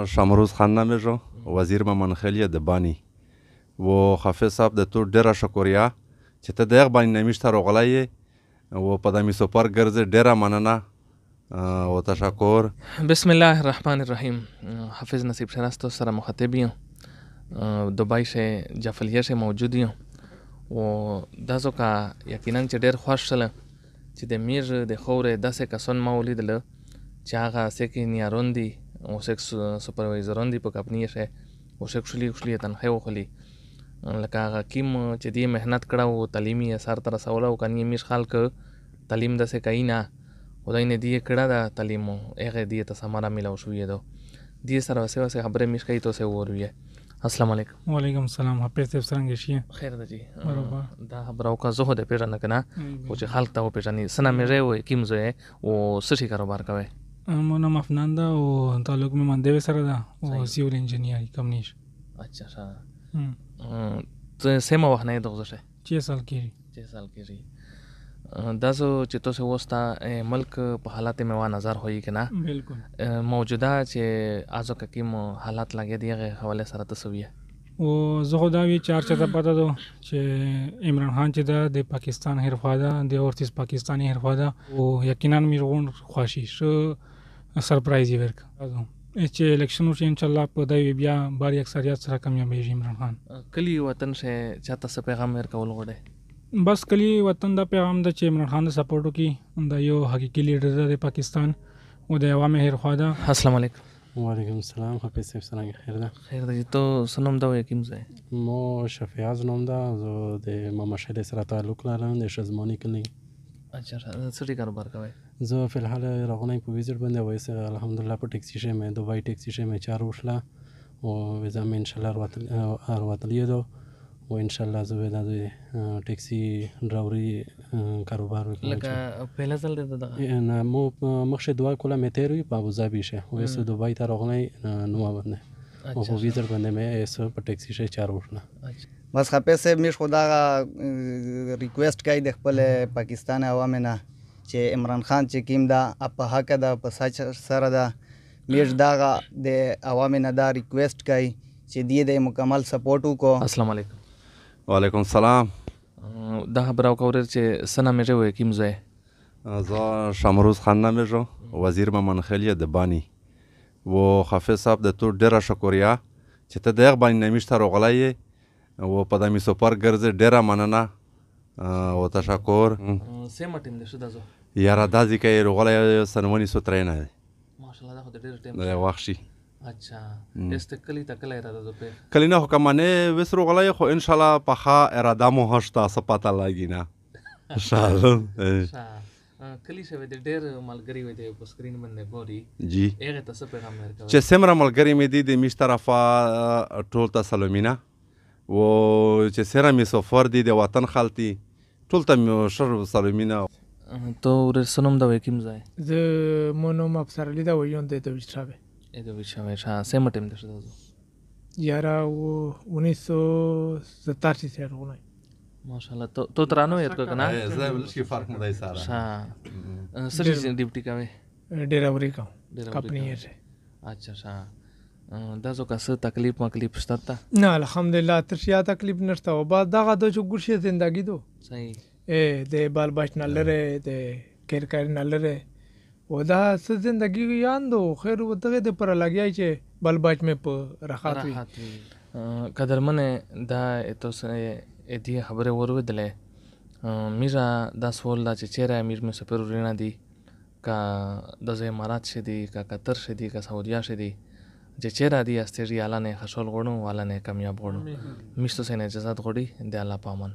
شامروز خان نمیجو وزیر ممنخیلی دبانی و حافظ صاحب د تو ډیره شکریا چې ته دغه باندې نمیشته راغلی و په دمی سفر ګرځې ډیره مننه و تشکر. بسم الله الرحمن الرحیم. حافظ نصیب شراستو سره مخاطب یم، دبی سے جفلیه سے موجود یم و داسو کا یقینا چې ډیر خوښ شله چې د میر د خورې داسې کسان ما ولیدله چې هغه سکینیاران دي او سکس سپروایزران دي په کمپنۍ کې او سکشلی تنخواه وخلی لکه هغه کیم چې دی محنت کړه او تعلیمي اثر تر رسوله او کني میش خلک تعلیم داسې کوي نه خدای نه دی کړه دا تعلیم هغه دی ته سماره ملو شوې ده دی سره وسه خبره میش کوي ته وروي. السلام علیکم. وعلیکم السلام. حافظ صاحب څنګه شي؟ خیر ده جی. برابر. دا خبرو کا زه د پیژنه کنه او چې خلک ته پیژني سنا مې وای کیم زه او سشي کاروبار کوي. مو نام افنان ده او تعلق مې مندوي سره ده او سیول انجینیری کمنیش. اچھا ښه. ته سم وخت نه دغه څه 6 سال کېږي. 6 سال کېږي. داسو چې تاسو وستا ملک په حالات میں وا نظر ہوئی کہ نا بالکل موجوده چې ازو کیم حالات لګي دی حواله سره تسویه او زه خو دا وی چار چا پته دو چې عمران خان چې د پاکستان حرفا ده د اورتیس پاکستانی حرفا ده او یقینا میرغون خوشی شو سرپرایز ورک چې الیکشن وشي ان شاء الله په دای بیا بار اکثریت سره کامیابی عمران خان کلی وطن سے چاته څه پیغام ورکول غوړي بس کلی وطن دا پیغام ده چې عمران خان د سپورټ وکي دا یو حقيقي لیډر دی د پاکستان او د عوام حرفا ده. السلام علیکم. وعلیکم السلام. حافظ صاحب څنګه خیر ده؟ خیر ده. تو سنم دا یقین زه مو شفیعاز نوم ده زه د ممشد سره تعلق لرم د شزمانی کلی. اچھا څه کاروبار کوي؟ زه په الحال راغونی په ویزټ باندې وایسه الحمدلله په ټیکسي شه مې دوبای ټیکسي شه مې چار وشله او ویزا مې ان شاء الله ارواطلیه دو و ان شاء الله زه د ټیکسي ډراوري کاروبار وکړم. لکه پهلا ځل ده نه مو مخشه دوه کوله مې تیروي په ابوظبي شه و ایسه دوبای ته راغونی نو باندې او په ویزټ باندې مې ایسه په ټیکسي شه چار وشله. بس حافظ صاحب میش خدا ریکویسٹ کوي د خپل پاکستان عوام نه چې عمران خان چې کیم دا په حق ده په سچ سره ده میش دا د عوام نه دا ریکویسٹ کوي چې دی د مکمل سپورټ وکړو. السلام علیکم. وعلیکم السلام. دا خبرو کوي چې سنا مې وای کیم زه شامروز خان نمیجو وزیر ممنخیلی دبانی و حافظ صاحب د تو ډیره شکریا چې ته دغه باندې نمیشته راغلی و په دمی سفر ګرځې ډیره مننه و تشکر. سم ټیم دې شو دازو یاره دا ځکه راغلی سنونی سوترې نه ماشاءالله دا خو ډیر ټیم دی وښي. اچھا است کلی تکل اراده ده په کلی نه حکمانه وسرو غلای خو ان شاء الله په ښه اراده مو هشته سپاته لګی نه ان شاء الله. کلی شه د ډیر ملګری وي د سکرین باندې ګوري جی هغه ته پیغام ورکوي چې سمره ملګری مې دي د میش طرفه ټول ته سلامینه و چې سره می سفر دي د وطن خالتي ټول ته شر سلامینه. تو رسنوم دا وکیم زای زه مونوم افسر لیدا ویون د دوشتابه ایدو ویشاوه شا سم ټیم دې شو دازو یارا و 1987 سے رونه ماشاءالله تو ترانو یت کو کنه زه ولشي فرق مدای ساره شا سری ډیوټي کوي ډیراوري کا کمپنی سے. اچھا شا دازو کا څه تکلیف شته نه الحمدلله ترشیا تکلیف نشته او بعد دغه د چګورشي زندگی دو صحیح د بال بچ نه لره د کیر نه لره و دا څه زندگی یاندو خیر و دغه د پر لګیای چې بل بچ مې په راحت وي قدرمن دا ته دې خبره ورودله میرا دا سوال دا چې چیرې امیر مې سفر ورینه دي کا د امارات شه دي کا قطر شه دي کا سعودیا شه دي چې چیرې دي استری اعلی نه خشول غړو والا نه کامیاب غړو میشتو سینه اجازه غړي د الله پامن.